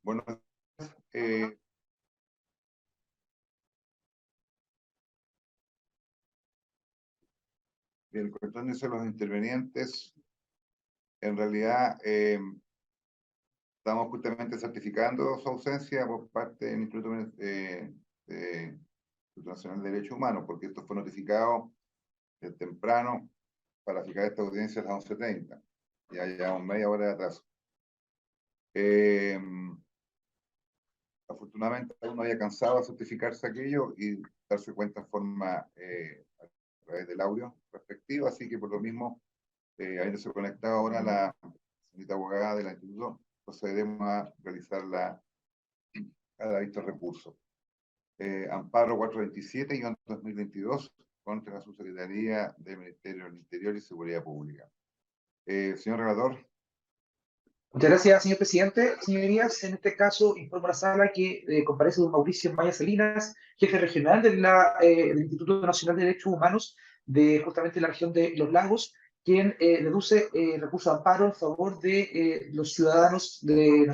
Bueno, eh, bien, correspondiente a los intervenientes, en realidad estamos justamente certificando su ausencia por parte del Instituto Nacional de Derechos Humanos, porque esto fue notificado temprano para fijar esta audiencia a las 11:30. Ya llevamos media hora de atraso. Afortunadamente uno había cansado de certificarse aquello y darse cuenta en forma a través del audio respectivo, así que por lo mismo, habiéndose conectado ahora la señorita abogada de la institución, procederemos a realizar a dicho recurso. Amparo 427-2022 contra la Subsecretaría del Ministerio del Interior y Seguridad Pública. Señor relator. Muchas gracias, señor presidente. Señorías, en este caso informo a la sala que comparece don Mauricio Maya Salinas, jefe regional del Instituto Nacional de Derechos Humanos de justamente la región de Los Lagos, quien deduce recurso de amparo en favor de los ciudadanos de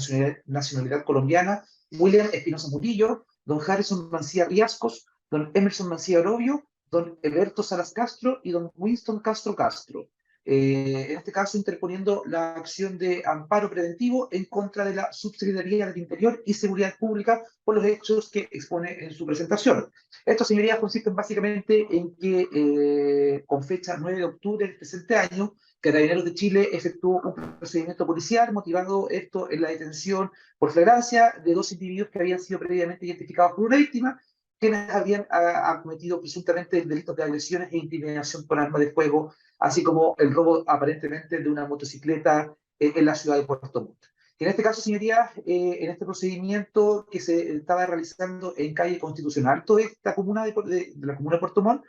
nacionalidad colombiana, William Espinosa Murillo, don Harrison Mancía Riascos, don Emerson Mancía Orobio, don Eberto Salas Castro y don Winston Castro Castro. En este caso interponiendo la acción de amparo preventivo en contra de la Subsecretaría del Interior y Seguridad Pública por los hechos que expone en su presentación. Esto, señorías, consiste básicamente en que con fecha 9 de octubre del presente año, Carabineros de Chile efectuó un procedimiento policial motivado esto en la detención por flagrancia de dos individuos que habían sido previamente identificados por una víctima, quienes habían cometido presuntamente delitos de agresiones e intimidación con arma de fuego, así como el robo aparentemente de una motocicleta en la ciudad de Puerto Montt. En este caso, señorías, en este procedimiento que se estaba realizando en calle Constitucional, toda esta comuna de la comuna de Puerto Montt,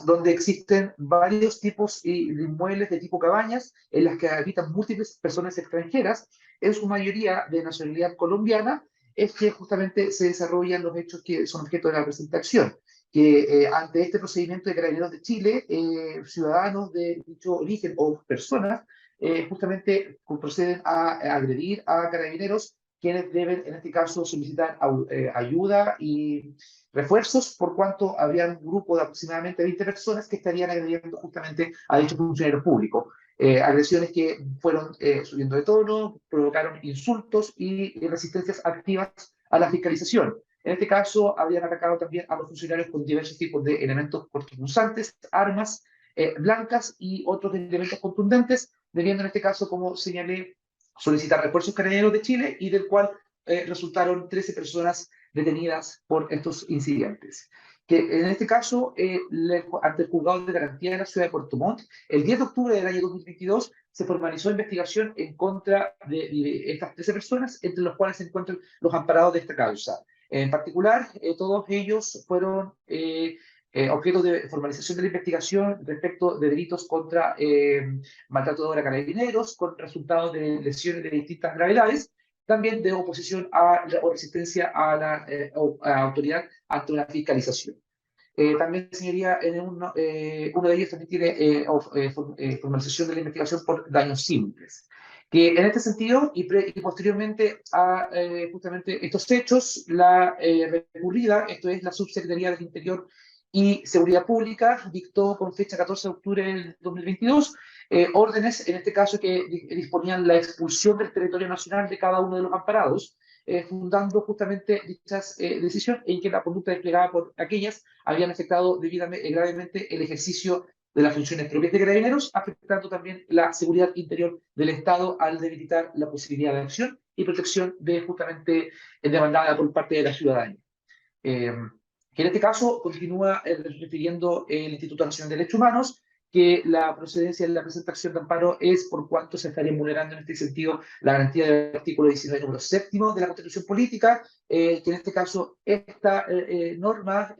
donde existen varios tipos de inmuebles de tipo cabañas en las que habitan múltiples personas extranjeras, en su mayoría de nacionalidad colombiana, es que justamente se desarrollan los hechos que son objeto de la presente acción. Que ante este procedimiento de Carabineros de Chile, ciudadanos de dicho origen o personas justamente proceden a agredir a Carabineros, quienes deben en este caso solicitar ayuda y refuerzos, por cuanto habría un grupo de aproximadamente 20 personas que estarían agrediendo justamente a dicho funcionario público. Agresiones que fueron subiendo de tono, provocaron insultos y resistencias activas a la fiscalización. En este caso, habrían atacado también a los funcionarios con diversos tipos de elementos cortopunzantes, armas blancas y otros elementos contundentes, debiendo en este caso, como señalé, solicitar refuerzos Carabineros de Chile y del cual resultaron 13 personas detenidas por estos incidentes. Que en este caso, ante el Juzgado de Garantía de la Ciudad de Puerto Montt, el 10 de octubre del año 2022 se formalizó investigación en contra de estas 13 personas, entre los cuales se encuentran los amparados de esta causa. En particular, todos ellos fueron objeto de formalización de la investigación respecto de delitos contra maltrato de carabineros, con resultados de lesiones de distintas gravedades, también de oposición o resistencia a la autoridad ante una fiscalización. También, señoría, uno de ellos también tiene formalización de la investigación por daños simples. Que en este sentido, y posteriormente a justamente estos hechos, la recurrida, esto es la Subsecretaría del Interior y Seguridad Pública, dictó con fecha 14 de octubre del 2022 órdenes, en este caso, que disponían la expulsión del territorio nacional de cada uno de los amparados, fundando justamente dichas decisiones en que la conducta desplegada por aquellas habían afectado gravemente el ejercicio de las funciones propias de Carabineros, afectando también la seguridad interior del Estado al debilitar la posibilidad de acción y protección de justamente demandada por parte de la ciudadanía. Que en este caso continúa refiriendo el Instituto Nacional de Derechos Humanos que la procedencia de la presente acción de amparo es por cuanto se estaría vulnerando en este sentido la garantía del artículo 19, número 7 de la Constitución Política, que en este caso esta norma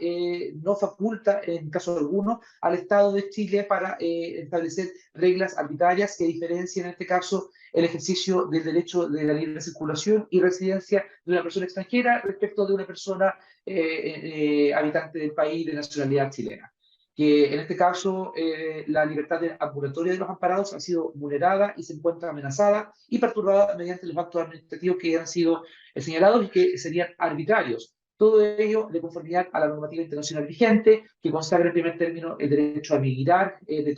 no faculta en caso alguno al Estado de Chile para establecer reglas arbitrarias que diferencien en este caso el ejercicio del derecho de la libre circulación y residencia de una persona extranjera respecto de una persona habitante del país de nacionalidad chilena. que en este caso la libertad ambulatoria de los amparados ha sido vulnerada y se encuentra amenazada y perturbada mediante los actos administrativos que han sido señalados y que serían arbitrarios. Todo ello de conformidad a la normativa internacional vigente, que consagra en primer término el derecho a migrar que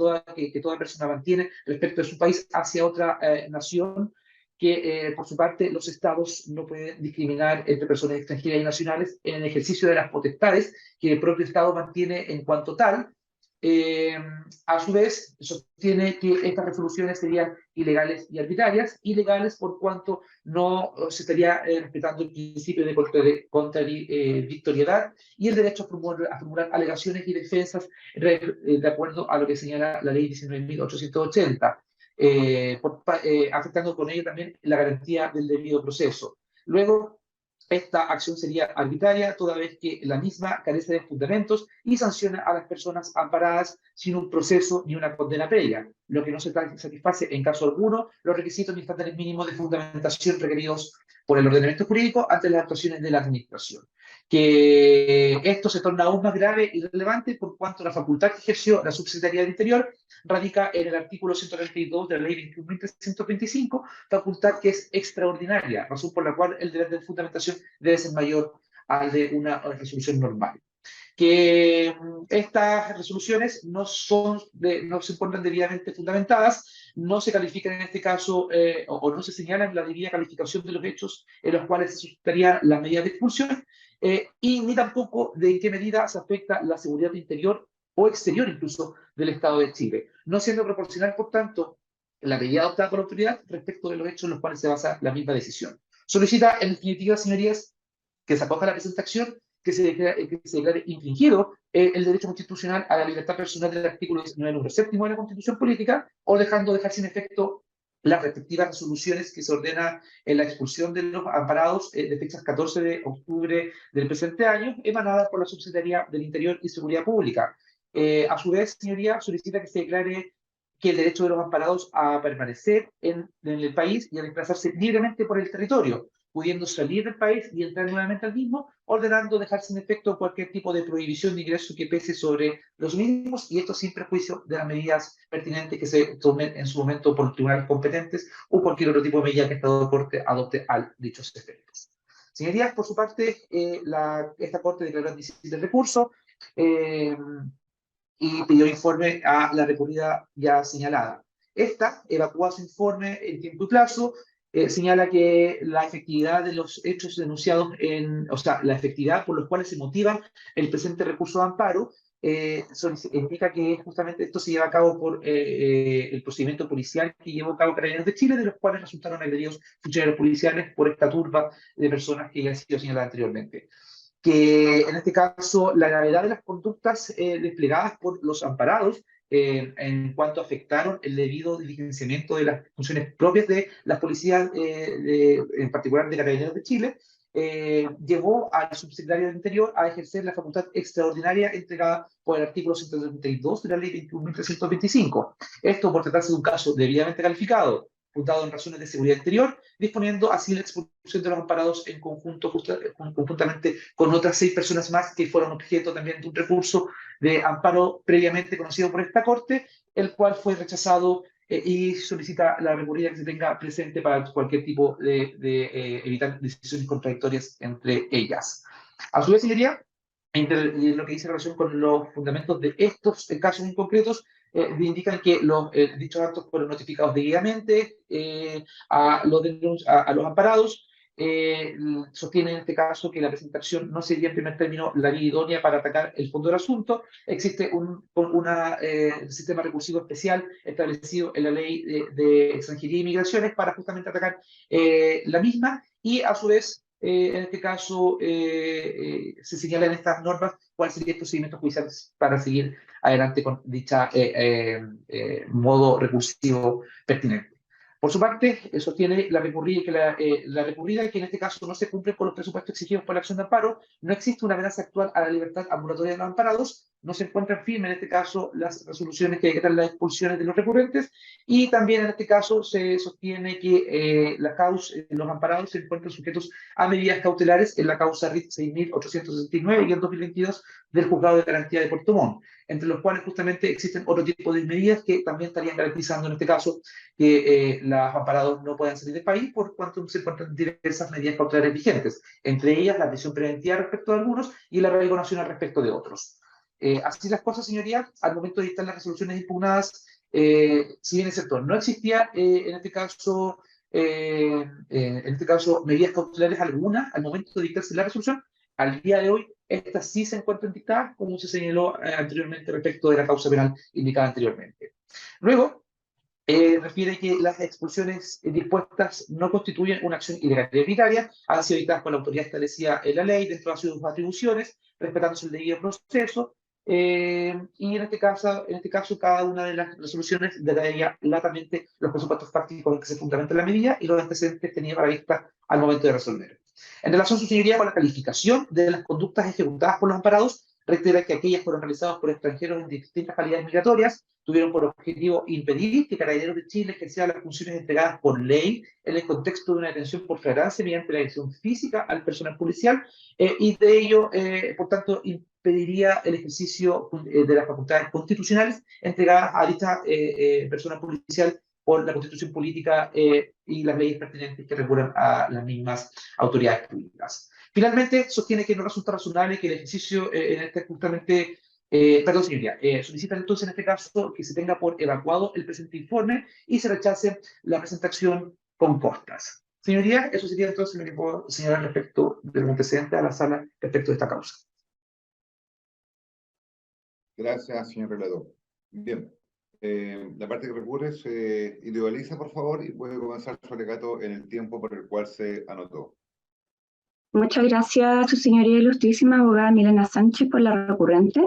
toda persona mantiene respecto de su país hacia otra nación, que por su parte los estados no pueden discriminar entre personas extranjeras y nacionales en el ejercicio de las potestades que el propio estado mantiene en cuanto tal. A su vez, sostiene que estas resoluciones serían ilegales y arbitrarias, ilegales por cuanto no se estaría respetando el principio de contradictoriedad y el derecho a formular alegaciones y defensas de acuerdo a lo que señala la ley 19.880, afectando con ello también la garantía del debido proceso. Luego, esta acción sería arbitraria, toda vez que la misma carece de fundamentos y sanciona a las personas amparadas sin un proceso ni una condena previa, lo que no se satisface en caso alguno los requisitos ni estándares mínimos de fundamentación requeridos por el ordenamiento jurídico ante las actuaciones de la administración. Que esto se torna aún más grave y relevante por cuanto la facultad que ejerció la Subsecretaría del Interior radica en el artículo 132 de la Ley 21.325, facultad que es extraordinaria, razón por la cual el deber de fundamentación debe ser mayor al de una resolución normal. Que estas resoluciones no se encuentran debidamente fundamentadas, no se califican en este caso o no se señalan la debida calificación de los hechos en los cuales se suscitaría la medida de expulsión y ni tampoco de en qué medida se afecta la seguridad interior o exterior incluso del Estado de Chile, no siendo proporcional, por tanto, la medida adoptada por la autoridad respecto de los hechos en los cuales se basa la misma decisión. Solicita, en definitiva, señorías, que se acoja la presente acción, que se declare infringido el derecho constitucional a la libertad personal del artículo 19, número 7 de la Constitución Política, o dejar sin efecto las respectivas resoluciones que se ordena en la expulsión de los amparados de fechas 14 de octubre del presente año, emanada por la Subsecretaría del Interior y Seguridad Pública. A su vez, señoría, solicita que se declare que el derecho de los amparados a permanecer en el país y a desplazarse libremente por el territorio, pudiendo salir del país y entrar nuevamente al mismo, ordenando dejar sin efecto cualquier tipo de prohibición de ingreso que pese sobre los mismos, y esto sin perjuicio de las medidas pertinentes que se tomen en su momento por tribunales competentes o cualquier otro tipo de medida que el Estado de Corte adopte a dichos efectos. Señorías, por su parte, esta Corte declaró admisible el recurso y pidió informe a la recurrida ya señalada. Esta evacúa su informe en tiempo y plazo, señala que la efectividad de los hechos denunciados, o sea, la efectividad por los cuales se motiva el presente recurso de amparo, indica que justamente esto se lleva a cabo por el procedimiento policial que llevó a cabo Carabineros de Chile, de los cuales resultaron agredidos funcionarios policiales por esta turba de personas que ya han sido señaladas anteriormente. Que en este caso la gravedad de las conductas desplegadas por los amparados en cuanto afectaron el debido diligenciamiento de las funciones propias de las policías, en particular de Carabineros de Chile, llevó al subsecretario del Interior a ejercer la facultad extraordinaria entregada por el artículo 132 de la Ley 21.325. Esto por tratarse de un caso debidamente calificado, fundado en razones de seguridad interior, disponiendo así la expulsión de los amparados en conjuntamente con otras 6 personas más que fueron objeto también de un recurso de amparo previamente conocido por esta Corte, el cual fue rechazado y solicita la recurrida que se tenga presente para cualquier tipo de evitar decisiones contradictorias entre ellas. A su vez, señoría, lo que dice en relación con los fundamentos de estos casos en concretos, indican que dichos actos fueron notificados debidamente a los amparados. Sostiene en este caso que la presentación no sería en primer término la vía idónea para atacar el fondo del asunto. Existe un sistema recursivo especial establecido en la Ley de Extranjería y Migraciones para justamente atacar la misma, y a su vez en este caso se señalan estas normas cuál sería el procedimiento judicial para seguir adelante con dicha modo recursivo pertinente. Por su parte, sostiene la recurrida que en este caso no se cumple con los presupuestos exigidos por la acción de amparo, no existe una amenaza actual a la libertad ambulatoria de los amparados, no se encuentran firmes en este caso las resoluciones que decretan las expulsiones de los recurrentes, y también en este caso se sostiene que los amparados se encuentran sujetos a medidas cautelares en la causa RIT 6.869 y el 2022 del Juzgado de Garantía de Puerto Montt, entre los cuales justamente existen otro tipo de medidas que también estarían garantizando en este caso que los amparados no puedan salir del país por cuanto se encuentran diversas medidas cautelares vigentes, entre ellas la prisión preventiva respecto de algunos y el arraigo nacional respecto de otros. Así las cosas, señoría, al momento de dictar las resoluciones impugnadas, si bien es cierto, no existía en este caso medidas cautelares algunas al momento de dictarse la resolución, al día de hoy estas sí se encuentran dictadas, como se señaló anteriormente respecto de la causa penal indicada anteriormente. Luego, refiere que las expulsiones dispuestas no constituyen una acción ilegal y arbitraria, han sido dictadas por la autoridad establecida en la ley dentro de sus atribuciones, respetándose el debido proceso, y en este caso, cada una de las resoluciones detallaría latamente los presupuestos fácticos en que se fundamenta la medida y los antecedentes tenidos a la vista al momento de resolver. En relación, su señoría, con la calificación de las conductas ejecutadas por los amparados, reitera que aquellas fueron realizadas por extranjeros en distintas calidades migratorias, tuvieron por objetivo impedir que Carabineros de Chile ejercieran las funciones entregadas por ley en el contexto de una detención por flagrancia mediante la agresión física al personal policial, y de ello, por tanto, impediría el ejercicio de las facultades constitucionales entregadas a dicha persona policial por la Constitución política y las leyes pertinentes que regulan a las mismas autoridades públicas. Finalmente, sostiene que no resulta razonable que el ejercicio justamente, perdón, señoría, solicitan entonces en este caso que se tenga por evacuado el presente informe y se rechace la presentación con costas. Señoría, eso sería entonces lo que puedo señalar respecto de los antecedentes a la sala respecto de esta causa. Gracias, señor relator. Bien. La parte que recurre se individualiza, por favor, y puede comenzar su alegato en el tiempo por el cual se anotó. Muchas gracias, su señoría ilustrísima abogada Milena Sánchez, por la recurrente.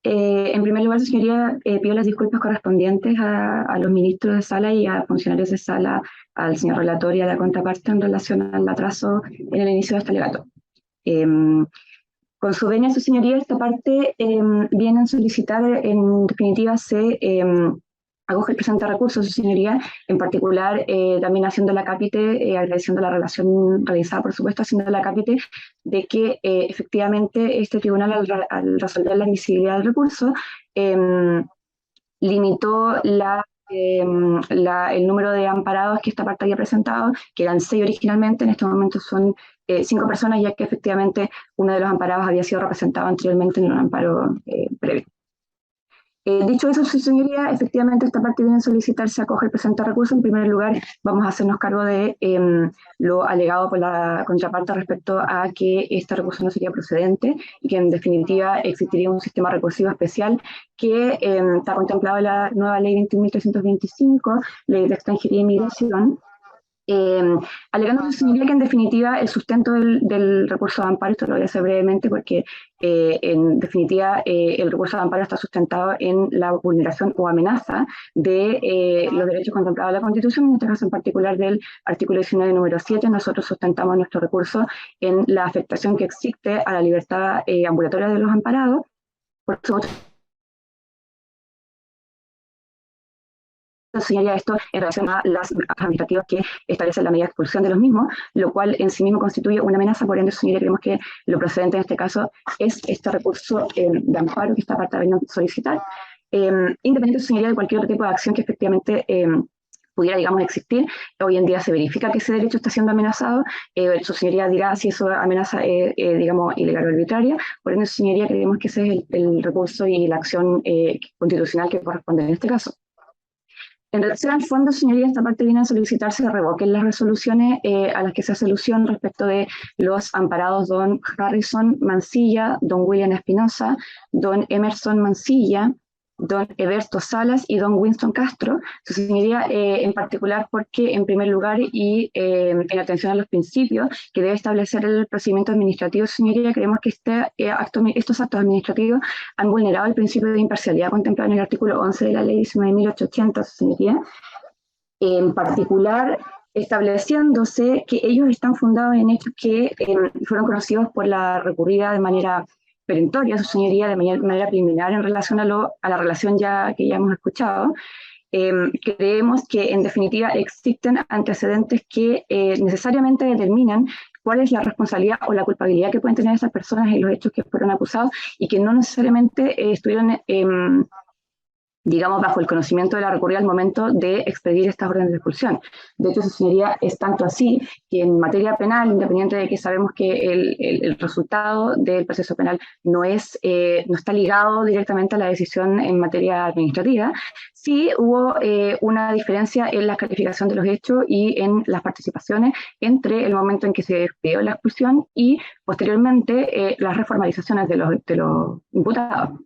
En primer lugar, su señoría, pido las disculpas correspondientes a los ministros de sala y a funcionarios de sala, al señor relator y a la contraparte en relación al atraso en el inicio de este alegato. Con su venia, su señoría, esta parte viene a solicitar, en definitiva, se acoge el presente recurso, su señoría, en particular también haciendo la cápite, agradeciendo la relación realizada, por supuesto, haciendo la cápite de que efectivamente este tribunal al resolver la admisibilidad del recurso limitó el número de amparados que esta parte había presentado, que eran 6 originalmente, en este momento son 5 personas, ya que efectivamente uno de los amparados había sido representado anteriormente en un amparo previo. Dicho eso, su señoría, efectivamente esta parte viene a solicitar se acoge el presente recurso. En primer lugar, vamos a hacernos cargo de lo alegado por la contraparte respecto a que este recurso no sería procedente y que en definitiva existiría un sistema recursivo especial que está contemplado en la nueva ley 21.325, ley de extranjería e inmigración, alegando su señoría que en definitiva el sustento del recurso de amparo, esto lo voy a hacer brevemente porque en definitiva el recurso de amparo está sustentado en la vulneración o amenaza de los derechos contemplados en la Constitución, en este caso en particular del artículo 19, número 7, nosotros sustentamos nuestro recurso en la afectación que existe a la libertad ambulatoria de los amparados. Por supuesto, señaría esto en relación a las administrativas que establecen la medida de expulsión de los mismos, lo cual en sí mismo constituye una amenaza. Por ende, señoría, creemos que lo procedente en este caso es este recurso de amparo que esta parte venido a solicitar, independiente, señoría, de cualquier otro tipo de acción que efectivamente pudiera, digamos, existir. Hoy en día se verifica que ese derecho está siendo amenazado, su señoría dirá si eso amenaza digamos, ilegal o arbitraria. Por ende, su señoría, creemos que ese es el recurso y la acción constitucional que corresponde en este caso. En relación al fondo, señoría, esta parte viene a solicitarse que revoquen las resoluciones a las que se hace alusión respecto de los amparados don Harrison Mancilla, don William Espinosa, don Emerson Mancilla, don Eberto Salas y don Winston Castro. Su señoría, en particular porque, en primer lugar, y en atención a los principios que debe establecer el procedimiento administrativo, señoría, creemos que estos actos administrativos han vulnerado el principio de imparcialidad contemplado en el artículo 11 de la ley 19.800, señoría. En particular, estableciéndose que ellos están fundados en hechos que fueron conocidos por la recurrida de manera perentoria, su señoría, de manera preliminar en relación a la relación que ya hemos escuchado. Creemos que en definitiva existen antecedentes que necesariamente determinan cuál es la responsabilidad o la culpabilidad que pueden tener esas personas en los hechos que fueron acusados y que no necesariamente estuvieron digamos, bajo el conocimiento de la recurrida al momento de expedir estas órdenes de expulsión. De hecho, su señoría, es tanto así que en materia penal, independiente de que sabemos que el resultado del proceso penal no está ligado directamente a la decisión en materia administrativa, sí hubo una diferencia en la calificación de los hechos y en las participaciones entre el momento en que se expidió la expulsión y posteriormente las reformalizaciones de los imputados.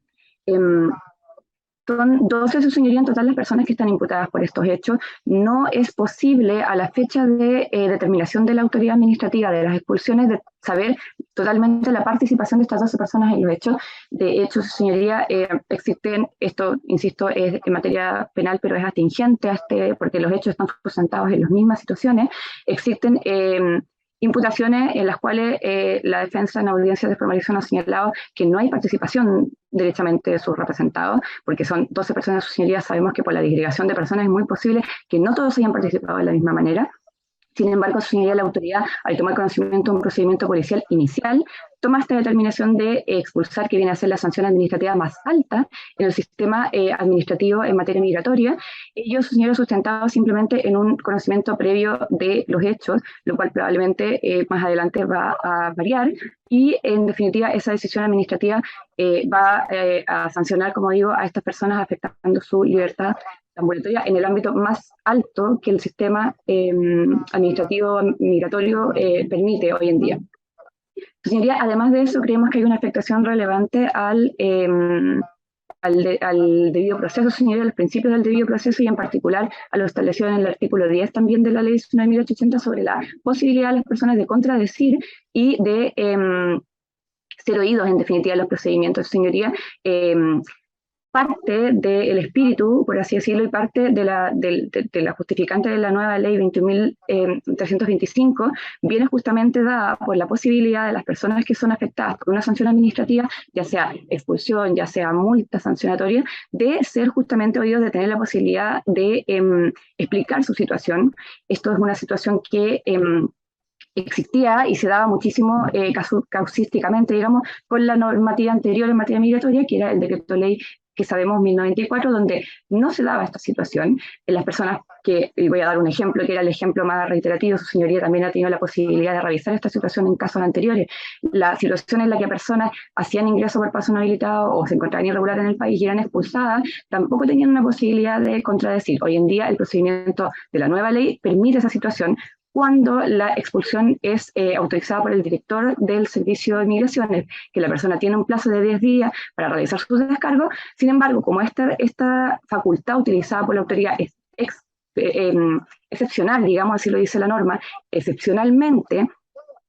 Son 12, su señoría, en total las personas que están imputadas por estos hechos. No es posible a la fecha de determinación de la autoridad administrativa de las expulsiones de saber totalmente la participación de estas 12 personas en los hechos. De hecho, su señoría, existen, esto, insisto, es en materia penal, pero es atingente porque los hechos están presentados en las mismas situaciones. Existen imputaciones en las cuales la defensa en audiencia de formalización ha señalado que no hay participación derechamente de sus representados, porque son 12 personas, su señoría, sabemos que por la disgregación de personas es muy posible que no todos hayan participado de la misma manera. Sin embargo, su señoría, la autoridad, al tomar conocimiento de un procedimiento policial inicial, toma esta determinación de expulsar, que viene a ser la sanción administrativa más alta en el sistema administrativo en materia migratoria. Ellos, su señoría, sustentado simplemente en un conocimiento previo de los hechos, lo cual probablemente más adelante va a variar, y en definitiva esa decisión administrativa va a sancionar, como digo, a estas personas afectando su libertad ambulatoria en el ámbito más alto que el sistema administrativo migratorio permite hoy en día. Señoría, además de eso, creemos que hay una afectación relevante al debido proceso, señoría, a los principios del debido proceso y en particular a lo establecido en el artículo 10 también de la ley 19.880 sobre la posibilidad de las personas de contradecir y de ser oídos en definitiva los procedimientos, señoría. Parte del espíritu, por así decirlo, y parte de la justificante de la nueva ley 21.325 viene justamente dada por la posibilidad de las personas que son afectadas por una sanción administrativa, ya sea expulsión, ya sea multa sancionatoria, de ser justamente oídos, de tener la posibilidad de explicar su situación. Esto es una situación que existía y se daba muchísimo causísticamente, digamos, con la normativa anterior en materia migratoria, que era el decreto ley que sabemos 1094, donde no se daba esta situación. Las personas y voy a dar un ejemplo, que era el ejemplo más reiterativo, su señoría también ha tenido la posibilidad de revisar esta situación en casos anteriores. La situación en la que personas hacían ingreso por paso no habilitado o se encontraban irregular en el país y eran expulsadas, tampoco tenían una posibilidad de contradecir. Hoy en día el procedimiento de la nueva ley permite esa situación cuando la expulsión es autorizada por el director del Servicio de Migraciones, que la persona tiene un plazo de 10 días para realizar su descargo. Sin embargo, como esta facultad utilizada por la autoridad es excepcional, digamos, así lo dice la norma, excepcionalmente,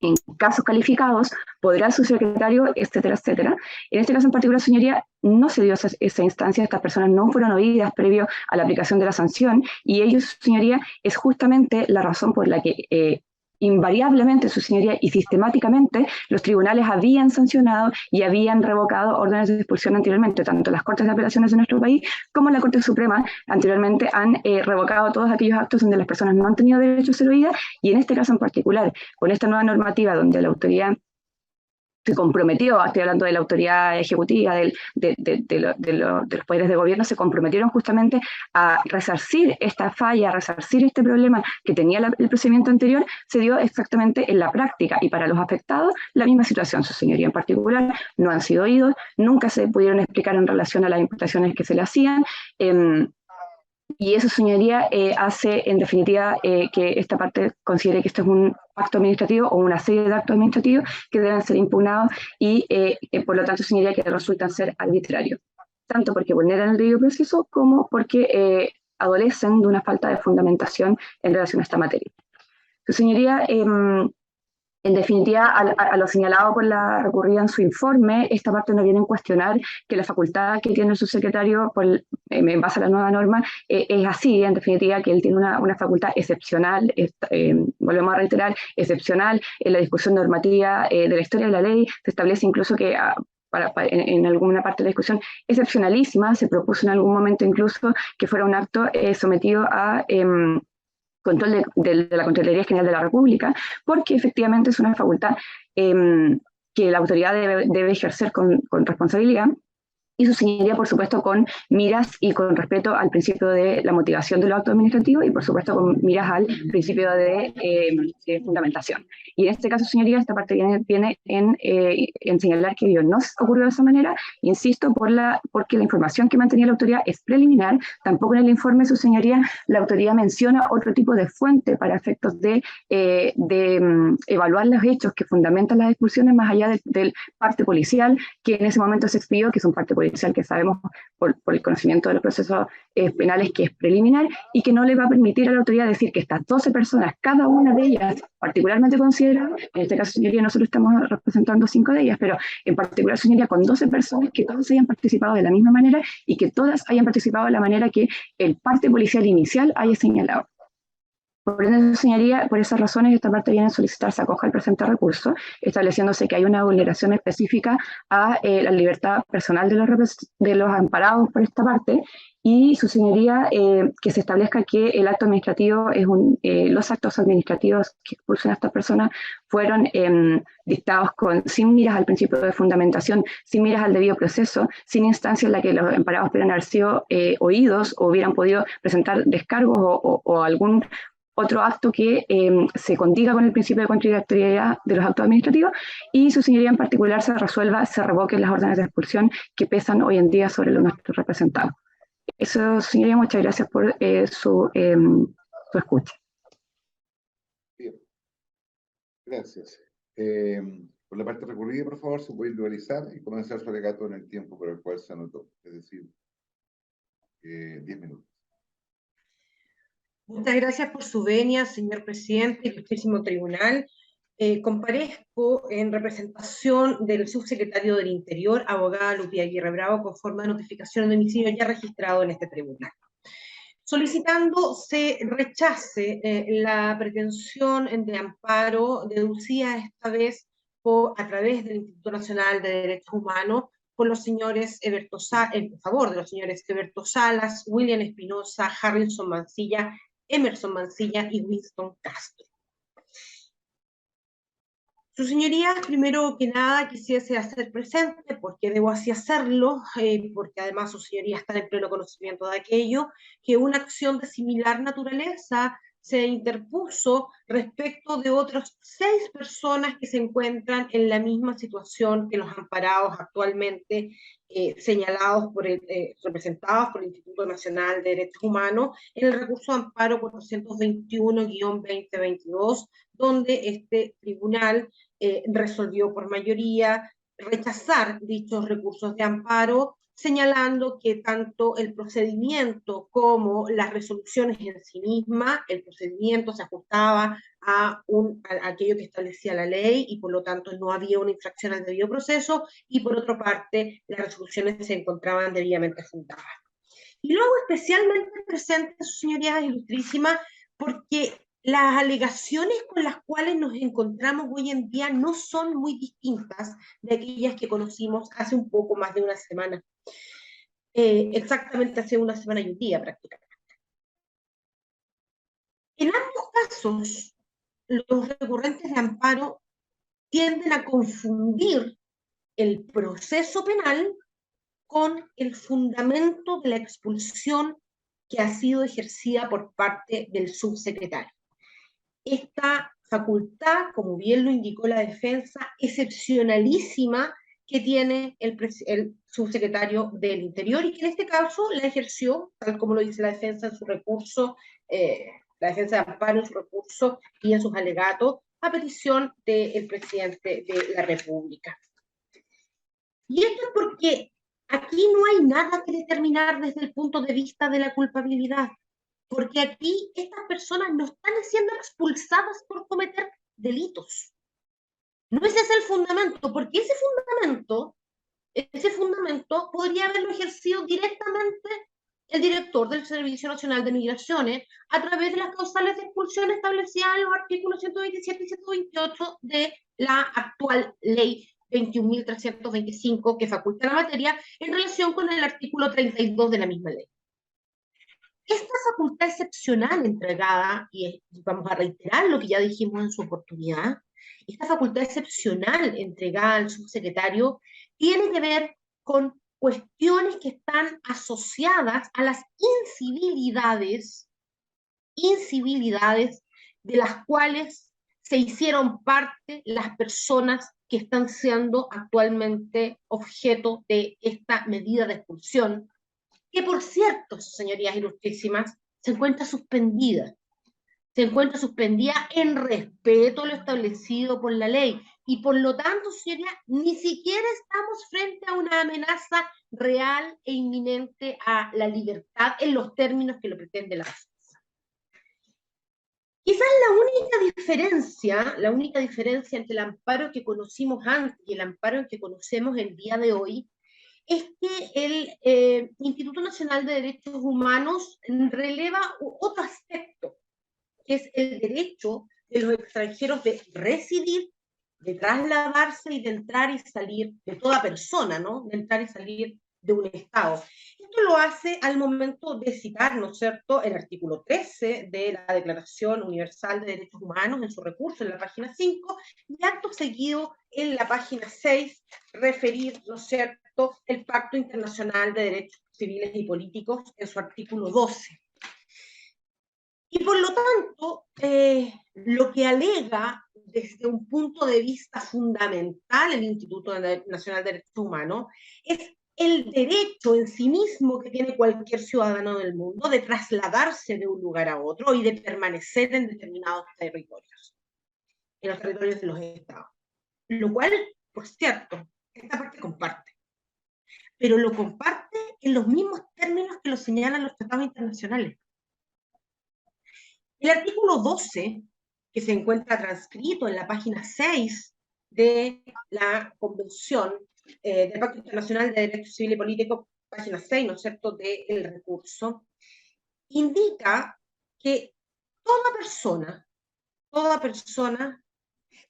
en casos calificados, podrá el subsecretario, etcétera, etcétera. En este caso en particular, señoría, no se dio esa instancia, estas personas no fueron oídas previo a la aplicación de la sanción, y ellos, señoría, es justamente la razón por la que invariablemente, su señoría, y sistemáticamente los tribunales habían sancionado y habían revocado órdenes de expulsión anteriormente. Tanto las Cortes de Apelaciones de nuestro país como la Corte Suprema anteriormente han revocado todos aquellos actos donde las personas no han tenido derecho a ser oídas, y en este caso en particular, con esta nueva normativa donde la autoridad se comprometió, estoy hablando de la autoridad ejecutiva, de los poderes de gobierno, se comprometieron justamente a resarcir esta falla, a resarcir este problema que tenía el procedimiento anterior, se dio exactamente en la práctica, y para los afectados la misma situación. Su señoría en particular no han sido oídos, nunca se pudieron explicar en relación a las imputaciones que se le hacían, y eso, señoría, hace en definitiva que esta parte considere que esto es un acto administrativo o una serie de actos administrativos que deben ser impugnados y por lo tanto, señoría, que resultan ser arbitrarios, tanto porque vulneran el debido proceso como porque adolecen de una falta de fundamentación en relación a esta materia. Su señoría, en definitiva, a lo señalado por la recurrida en su informe, esta parte no viene en cuestionar que la facultad que tiene el subsecretario en base a la nueva norma es así, en definitiva, que él tiene una facultad excepcional, volvemos a reiterar, excepcional en la discusión normativa de la historia de la ley. Se establece incluso que en alguna parte de la discusión, excepcionalísima. Se propuso en algún momento incluso que fuera un acto sometido a control de la Contraloría General de la República, porque efectivamente es una facultad que la autoridad debe ejercer con responsabilidad. Y su señoría, por supuesto, con miras y con respeto al principio de la motivación de los actos administrativos y, por supuesto, con miras al principio de fundamentación. Y en este caso, señoría, esta parte viene en señalar que ello no ocurrió de esa manera, insisto, porque la información que mantenía la autoridad es preliminar. Tampoco en el informe, su señoría, la autoridad menciona otro tipo de fuente para efectos de evaluar los hechos que fundamentan las expulsiones más allá del parte policial, que en ese momento se expidió, que es un parte policial que sabemos por el conocimiento de los procesos penales que es preliminar y que no le va a permitir a la autoridad decir que estas 12 personas, cada una de ellas particularmente consideradas, en este caso, señoría, nosotros estamos representando 5 de ellas, pero en particular, señoría, con 12 personas que todas hayan participado de la misma manera y que todas hayan participado de la manera que el parte policial inicial haya señalado. Por ende, señoría, por esas razones, esta parte viene a solicitar se acoja el presente recurso, estableciéndose que hay una vulneración específica a la libertad personal de los amparados por esta parte, y su señoría que se establezca que el acto administrativo los actos administrativos que expulsan a estas personas fueron dictados sin miras al principio de fundamentación, sin miras al debido proceso, sin instancia en la que los amparados pudieran haber sido oídos o hubieran podido presentar descargos o algún otro acto que se condiga con el principio de contradictoriedad de los actos administrativos, y su señoría en particular se revoquen las órdenes de expulsión que pesan hoy en día sobre los nuestros representados. Eso, señoría, muchas gracias por su escucha. Bien, gracias. Por la parte recurrida, por favor, se puede individualizar y comenzar su alegato en el tiempo por el cual se anotó, es decir, 10 minutos. Muchas gracias por su venia, señor presidente, ilustrísimo tribunal. Comparezco en representación del subsecretario del Interior, abogada Lupia Aguirre Bravo, conforme a notificación de domicilio ya registrado en este tribunal, solicitando se rechace la pretensión de amparo deducida esta vez a través del Instituto Nacional de Derechos Humanos por los señores en favor de los señores Eberto Salas, William Espinosa, Harrison Mancilla, Emerson Mancilla y Winston Castro. Su señoría, primero que nada, quisiese hacer presente, porque debo así hacerlo, porque además su señoría está en pleno conocimiento de aquello, que una acción de similar naturaleza se interpuso respecto de otras 6 personas que se encuentran en la misma situación que los amparados actualmente señalados representados por el Instituto Nacional de Derechos Humanos en el recurso de amparo 421-2022, donde este tribunal resolvió por mayoría rechazar dichos recursos de amparo, señalando que tanto el procedimiento como las resoluciones en sí misma, el procedimiento se ajustaba a aquello que establecía la ley y por lo tanto no había una infracción al debido proceso, y por otra parte las resoluciones se encontraban debidamente fundadas. Y luego especialmente presente, su señoría ilustrísima, porque las alegaciones con las cuales nos encontramos hoy en día no son muy distintas de aquellas que conocimos hace un poco más de una semana. Exactamente hace una semana y un día prácticamente. En ambos casos, los recurrentes de amparo tienden a confundir el proceso penal con el fundamento de la expulsión que ha sido ejercida por parte del subsecretario. Esta facultad, como bien lo indicó la defensa, excepcionalísima que tiene el subsecretario del Interior y que en este caso la ejerció, tal como lo dice la defensa en su recurso, la defensa de amparo en su recurso y en sus alegatos, a petición del presidente de la República. Y esto es porque aquí no hay nada que determinar desde el punto de vista de la culpabilidad, porque aquí estas personas no están siendo expulsadas por cometer delitos. No ese es el fundamento, porque ese fundamento podría haberlo ejercido directamente el director del Servicio Nacional de Migraciones a través de las causales de expulsión establecidas en los artículos 127 y 128 de la actual ley 21.325 que faculta la materia en relación con el artículo 32 de la misma ley. Esta facultad excepcional entregada, y vamos a reiterar lo que ya dijimos en su oportunidad, esta facultad excepcional entregada al subsecretario tiene que ver con cuestiones que están asociadas a las incivilidades de las cuales se hicieron parte las personas que están siendo actualmente objeto de esta medida de expulsión, que por cierto, señorías ilustrísimas, se encuentra suspendida en respeto a lo establecido por la ley, y por lo tanto, señorías, ni siquiera estamos frente a una amenaza real e inminente a la libertad en los términos que lo pretende la defensa. Quizás la única diferencia entre el amparo que conocimos antes y el amparo que conocemos el día de hoy es que el Instituto Nacional de Derechos Humanos releva otro aspecto, que es el derecho de los extranjeros de residir, de trasladarse y de entrar y salir, de toda persona, ¿no? De entrar y salir de un Estado. Esto lo hace al momento de citar, ¿no es cierto?, el artículo 13 de la Declaración Universal de Derechos Humanos en su recurso en la página 5, y acto seguido en la página 6 referir, ¿no es cierto?, el Pacto Internacional de Derechos Civiles y Políticos en su artículo 12. Y por lo tanto, lo que alega desde un punto de vista fundamental el Instituto Nacional de Derechos Humanos es el derecho en sí mismo que tiene cualquier ciudadano del mundo de trasladarse de un lugar a otro y de permanecer en determinados territorios, en los territorios de los estados. Lo cual, por cierto, esta parte comparte. Pero lo comparte en los mismos términos que lo señalan los tratados internacionales. El artículo 12, que se encuentra transcrito en la página 6 de la Convención del Pacto Internacional de Derechos Civiles y Políticos, página 6, ¿no es cierto?, del recurso, indica que toda persona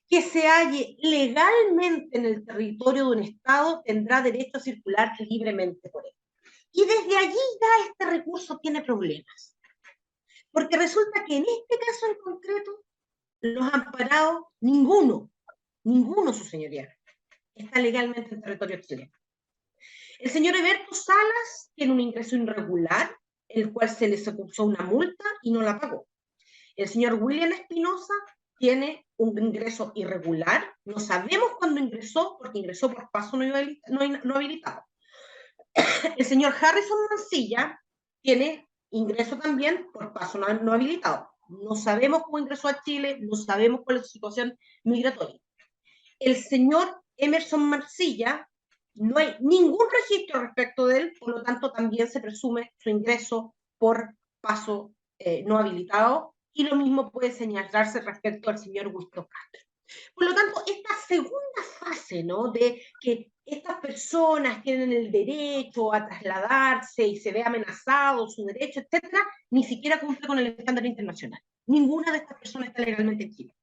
que se halle legalmente en el territorio de un Estado tendrá derecho a circular libremente por él. Y desde allí ya este recurso tiene problemas. Porque resulta que en este caso en concreto, los amparados, ninguno, su señoría, está legalmente en territorio chileno. El señor Eberto Salas tiene un ingreso irregular, el cual se le acusó una multa y no la pagó. El señor William Espinosa tiene un ingreso irregular, no sabemos cuándo ingresó, porque ingresó por paso no habilitado. El señor Harrison Mancilla tiene ingreso también por paso no habilitado. No sabemos cómo ingresó a Chile, no sabemos cuál es su situación migratoria. El señor Emerson Mancilla, no hay ningún registro respecto de él, por lo tanto también se presume su ingreso por paso no habilitado, y lo mismo puede señalarse respecto al señor Gustavo Castro. Por lo tanto, esta segunda fase, ¿no?, de que estas personas tienen el derecho a trasladarse y se ve amenazado su derecho, etcétera, ni siquiera cumple con el estándar internacional. Ninguna de estas personas está legalmente en Chile.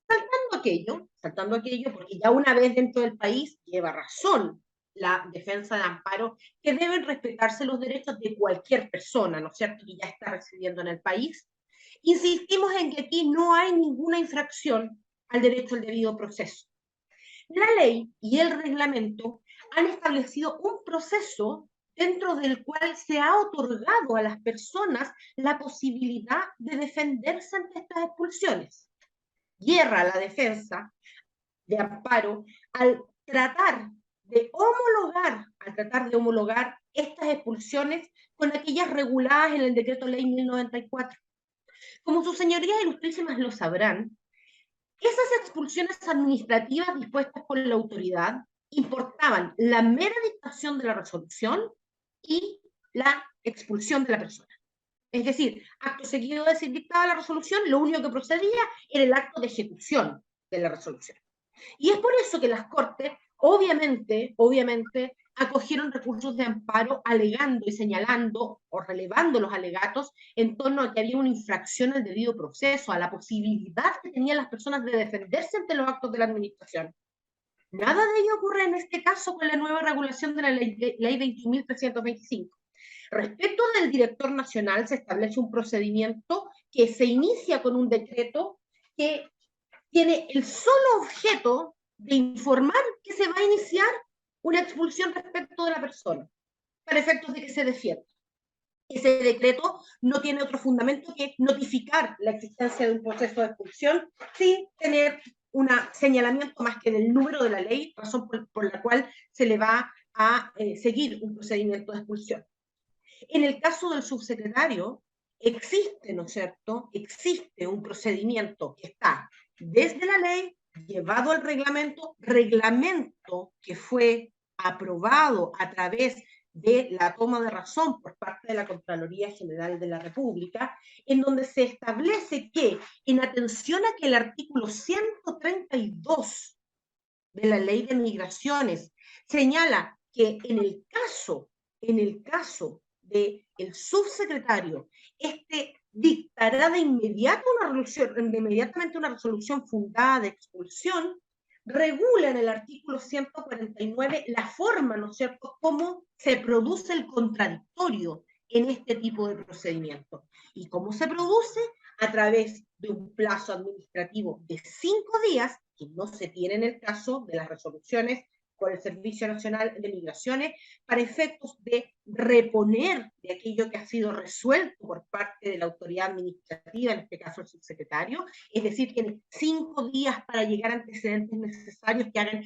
Saltando aquello, porque ya una vez dentro del país lleva razón la defensa de amparo, que deben respetarse los derechos de cualquier persona, ¿no es cierto?, que ya está residiendo en el país. Insistimos en que aquí no hay ninguna infracción al derecho al debido proceso. La ley y el reglamento han establecido un proceso dentro del cual se ha otorgado a las personas la posibilidad de defenderse ante estas expulsiones. Hierra la defensa de amparo al tratar de homologar estas expulsiones con aquellas reguladas en el Decreto Ley 1094. Como sus señorías ilustrísimas lo sabrán, esas expulsiones administrativas dispuestas por la autoridad importaban la mera dictación de la resolución y la expulsión de la persona. Es decir, acto seguido de ser dictada la resolución, lo único que procedía era el acto de ejecución de la resolución. Y es por eso que las Cortes, obviamente, acogieron recursos de amparo alegando y señalando o relevando los alegatos en torno a que había una infracción al debido proceso, a la posibilidad que tenían las personas de defenderse ante los actos de la administración. Nada de ello ocurre en este caso con la nueva regulación de la ley 21.325. Respecto del director nacional, se establece un procedimiento que se inicia con un decreto que tiene el solo objeto de informar que se va a iniciar una expulsión respecto de la persona, para efectos de que se defienda. Ese decreto no tiene otro fundamento que notificar la existencia de un proceso de expulsión sin tener un señalamiento más que del número de la ley, razón por la cual se le va a seguir un procedimiento de expulsión. En el caso del subsecretario, existe, ¿no es cierto?, existe un procedimiento que está desde la ley, llevado al reglamento que fue aprobado a través de la toma de razón por parte de la Contraloría General de la República, en donde se establece que, en atención a que el artículo 132 de la Ley de Migraciones señala que en el caso del subsecretario, dictará inmediatamente una resolución fundada de expulsión, regula en el artículo 149 la forma, ¿no es cierto?, cómo se produce el contradictorio en este tipo de procedimiento. ¿Y cómo se produce? A través de un plazo administrativo de 5 días, que no se tiene en el caso de las resoluciones por el Servicio Nacional de Migraciones, para efectos de reponer de aquello que ha sido resuelto por parte de la autoridad administrativa, en este caso el subsecretario, es decir, tiene 5 días para llegar a antecedentes necesarios que hagan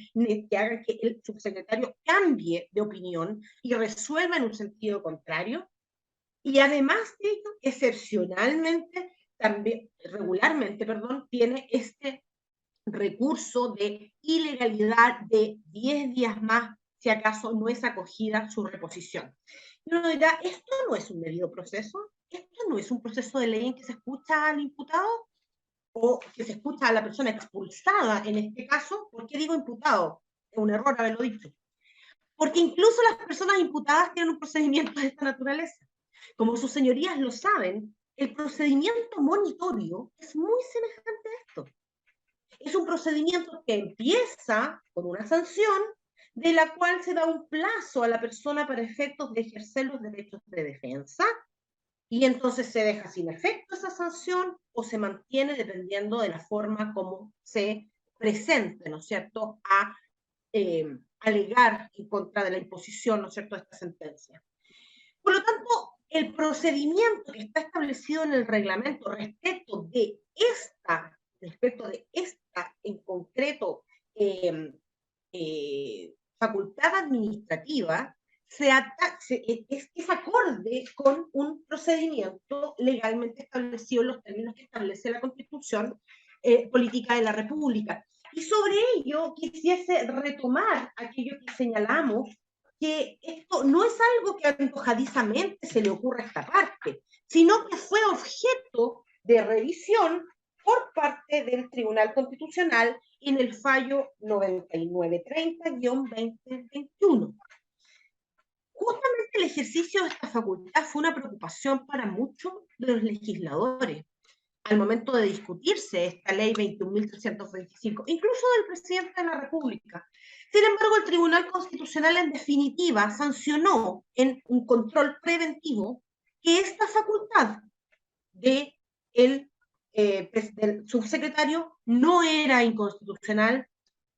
que el subsecretario cambie de opinión y resuelva en un sentido contrario. Y además de ello, excepcionalmente, también, regularmente, tiene este recurso de ilegalidad de 10 días más, si acaso no es acogida su reposición. Y uno dirá, ¿esto no es un debido proceso? ¿Esto no es un proceso de ley en que se escucha al imputado? ¿O que se escucha a la persona expulsada en este caso? ¿Por qué digo imputado? Es un error haberlo dicho. Porque incluso las personas imputadas tienen un procedimiento de esta naturaleza. Como sus señorías lo saben, el procedimiento monitorio es muy semejante a esto. Es un procedimiento que empieza con una sanción, de la cual se da un plazo a la persona para efectos de ejercer los derechos de defensa, y entonces se deja sin efecto esa sanción o se mantiene dependiendo de la forma como se presente, ¿no es cierto?, a alegar en contra de la imposición, ¿no es cierto?, de esta sentencia. Por lo tanto, el procedimiento que está establecido en el reglamento respecto de esta en concreto facultad administrativa es acorde con un procedimiento legalmente establecido en los términos que establece la Constitución Política de la República. Y sobre ello quisiese retomar aquello que señalamos, que esto no es algo que antojadizamente se le ocurra a esta parte, sino que fue objeto de revisión por parte del Tribunal Constitucional en el fallo 9930-2021. Justamente el ejercicio de esta facultad fue una preocupación para muchos de los legisladores al momento de discutirse esta ley 21.325, incluso del presidente de la República. Sin embargo, el Tribunal Constitucional en definitiva sancionó en un control preventivo que esta facultad del subsecretario no era inconstitucional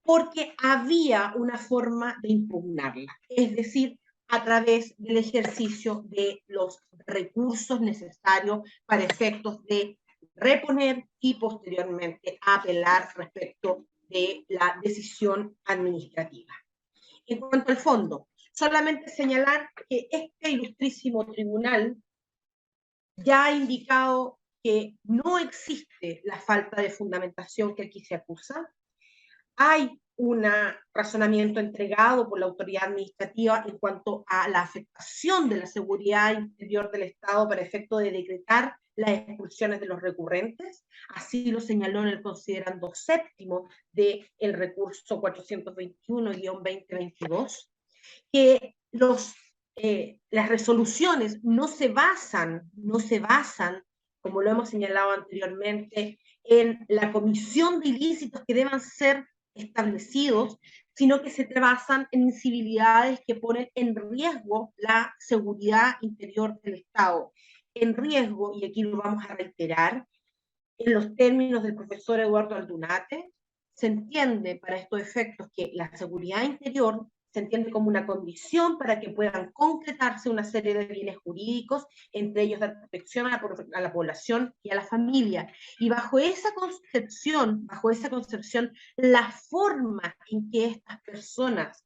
porque había una forma de impugnarla, es decir, a través del ejercicio de los recursos necesarios para efectos de reponer y posteriormente apelar respecto de la decisión administrativa. En cuanto al fondo, solamente señalar que este ilustrísimo tribunal ya ha indicado que no existe la falta de fundamentación que aquí se acusa. Hay un razonamiento entregado por la autoridad administrativa en cuanto a la afectación de la seguridad interior del Estado para efecto de decretar las expulsiones de los recurrentes. Así lo señaló en el considerando séptimo del recurso 421-2022, que las resoluciones no se basan, como lo hemos señalado anteriormente, en la comisión de ilícitos que deban ser establecidos, sino que se basan en incivilidades que ponen en riesgo la seguridad interior del Estado. En riesgo, y aquí lo vamos a reiterar, en los términos del profesor Eduardo Aldunate, se entiende para estos efectos que la seguridad interior se entiende como una condición para que puedan concretarse una serie de bienes jurídicos, entre ellos la protección a la población y a la familia. Y bajo esa concepción, la forma en que estas personas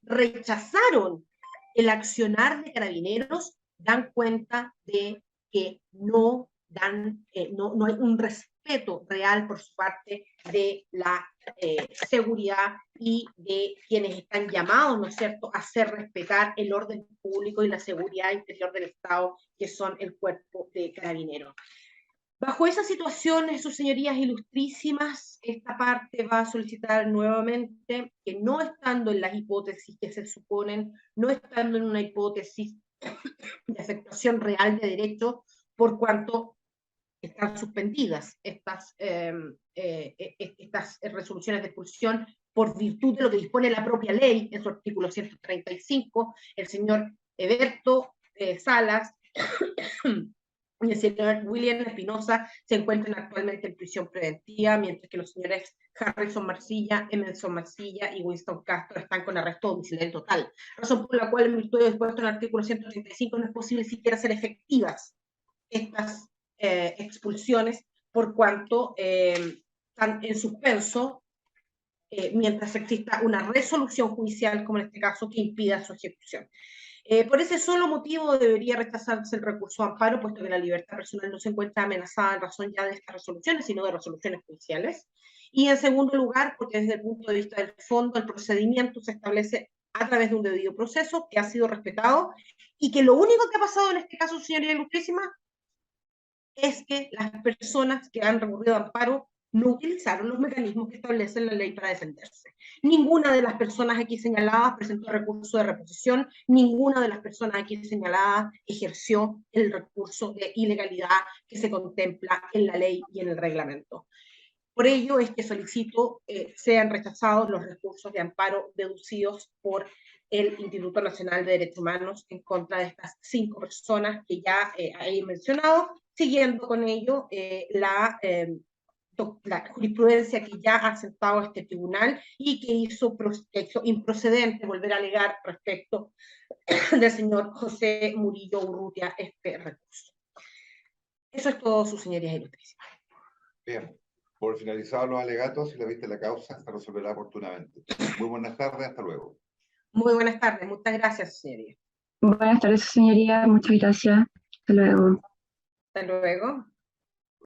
rechazaron el accionar de Carabineros dan cuenta de que no hay un respeto real por su parte de la seguridad y de quienes están llamados, ¿no es cierto?, a hacer respetar el orden público y la seguridad interior del Estado, que son el cuerpo de Carabineros. Bajo esas situaciones, sus señorías ilustrísimas, esta parte va a solicitar nuevamente que no estando en las hipótesis que se suponen, no estando en una hipótesis de afectación real de derecho, por cuanto están suspendidas estas resoluciones de expulsión por virtud de lo que dispone la propia ley en su artículo 135, el señor Eberto Salas y el señor William Espinosa se encuentran actualmente en prisión preventiva, mientras que los señores Harrison Marcilla, Emerson Marcilla y Winston Castro están con arresto domiciliario total, razón por la cual en virtud de dispuesto en el artículo 135 no es posible siquiera ser efectivas estas expulsiones, por cuanto están en suspenso mientras exista una resolución judicial, como en este caso, que impida su ejecución. Por ese solo motivo debería rechazarse el recurso de amparo, puesto que la libertad personal no se encuentra amenazada en razón ya de estas resoluciones, sino de resoluciones judiciales. Y en segundo lugar, porque desde el punto de vista del fondo, el procedimiento se establece a través de un debido proceso que ha sido respetado y que lo único que ha pasado en este caso, señoría ilustrísima, es que las personas que han recurrido a amparo no utilizaron los mecanismos que establece la ley para defenderse. Ninguna de las personas aquí señaladas presentó recurso de reposición, ninguna de las personas aquí señaladas ejerció el recurso de ilegalidad que se contempla en la ley y en el reglamento. Por ello es que solicito sean rechazados los recursos de amparo deducidos por el Instituto Nacional de Derechos Humanos en contra de estas 5 personas que ya he mencionado, siguiendo con ello la jurisprudencia que ya ha sentado este tribunal y que hizo improcedente volver a alegar respecto del señor José Murillo Urrutia este recurso. Eso es todo, sus señorías ilustrísimas. Bien. Por finalizados los alegatos, si la vista de la causa, se resolverá oportunamente. Muy buenas tardes, hasta luego. Muy buenas tardes, muchas gracias, señoría. Buenas tardes, señoría, muchas gracias. Hasta luego. Hasta luego.